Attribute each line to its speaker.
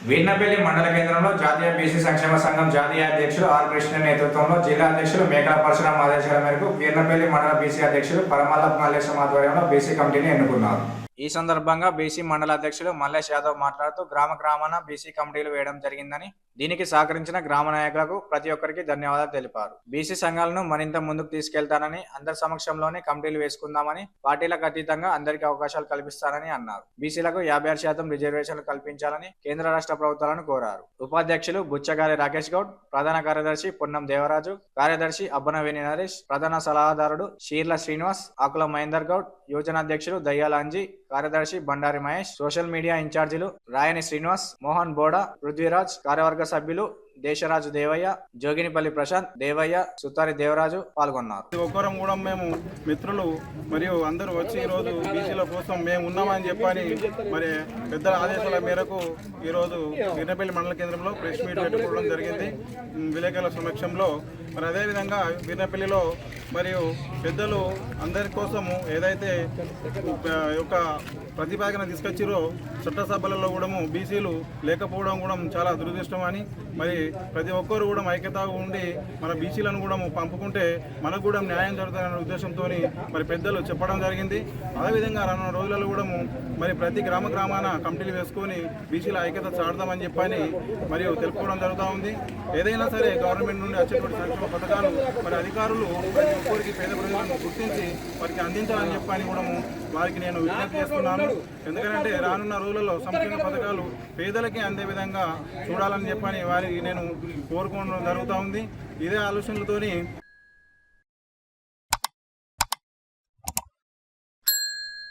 Speaker 1: వీర్నపల్లి మండల కేంద్రంలో జాతీయ బీసీ సంక్షేమ సంఘం జాతీయ అధ్యక్షులు ఆర్ కృష్ణ నేతృత్వంలో జిల్లా అధ్యక్షులు మేకల పరశురాం ఆదేశాల మేరకు వీర్నపల్లి మండల బీసీ అధ్యక్షులు పరమల్లపు మల్లేశం ఆధ్వర్యంలో బీసీ కమిటీని ఎన్నుకున్నారు. ఈ సందర్భంగా బీసీ మండల అధ్యక్షులు మల్లేష్ యాదవ్ మాట్లాడుతూ గ్రామాన బీసీ కమిటీలు వేయడం జరిగిందని, దీనికి సహకరించిన గ్రామ నాయకులకు ప్రతి ఒక్కరికి ధన్యవాదాలు తెలిపారు. బీసీ సంఘాలను మరింత ముందుకు తీసుకెళ్తానని, అందరి సమక్షంలోనే కమిటీలు వేసుకుందామని, పార్టీలకు అతీతంగా అందరికీ అవకాశాలు కల్పిస్తారని అన్నారు. బీసీలకు 56% రిజర్వేషన్లు కల్పించాలని కేంద్ర రాష్ట్ర ప్రభుత్వాలను కోరారు. ఉపాధ్యక్షులు బుచ్చగారి రాకేష్ గౌడ్, ప్రధాన కార్యదర్శి పొన్నం దేవరాజు, కార్యదర్శి అబ్బనవేణి నరేష్, ప్రధాన సలహాదారుడు షీర్ల శ్రీనివాస్, ఆకుల మహేందర్ గౌడ్, యోజన అధ్యక్షులు దయ్యాల అంజీ, కార్యదర్శి బండారి మహేష్, సోషల్ మీడియా ఇన్ఛార్జీలు రాయని శ్రీనివాస్, మోహన్ బోడా, పృథ్వీరాజ్, కార్యవర్గ సభ్యులు దేశరాజు దేవయ్య, జోగినిపల్లి ప్రశాంత్, దేవయ్య, సుతారి దేవరాజు పాల్గొన్నారు.
Speaker 2: ఒక్కరం కూడా మేము మిత్రులు మరియు అందరూ వచ్చి ఈరోజు బీసీల కోసం మేము ఉన్నామని చెప్పని మరి పెద్దల ఆదేశాల మేరకు ఈరోజు వీర్నపల్లి మండల కేంద్రంలో ప్రెస్ మీట్ పెట్టుకోవడం జరిగింది విలేకరుల సమక్షంలో. మరి అదేవిధంగా వీర్నపల్లిలో మరియు పెద్దలు అందరి కోసము ఏదైతే యొక్క ప్రతిపాదన తీసుకొచ్చిరో చట్టసభలలో కూడా బీసీలు లేకపోవడం కూడా చాలా దురదృష్టం అని, మరి ప్రతి ఒక్కరు కూడా ఐక్యత ఉండి మన బీసీలను కూడా పంపుకుంటే మనకు కూడా న్యాయం జరుగుతుందనే ఉద్దేశంతో మరి పెద్దలు చెప్పడం జరిగింది. అదేవిధంగా రానున్న రోజులలో కూడా మరి ప్రతి గ్రామాన కమిటీలు వేసుకొని బీసీల ఐక్యత చాడదామని చెప్పని మరియు తెలుపుకోవడం జరుగుతూ ఉంది. ఏదైనా సరే గవర్నమెంట్ నుండి వచ్చేటువంటి సంక్షేమ పథకాలు మరి అధికారులు ప్రతి ఒక్కరికి పేద ప్రజలను గుర్తించి వారికి అందించాలని చెప్పని కూడా వారికి నేను విజ్ఞప్తి చేస్తున్నాను. ఎందుకంటే రానున్న రోజులలో సంక్షేమ పథకాలు పేదలకి అందే విధంగా చూడాలని చెప్పని వారికి నేను కోరుకోవడం జరుగుతూ ఉంది. ఇదే ఆలోచనలతోని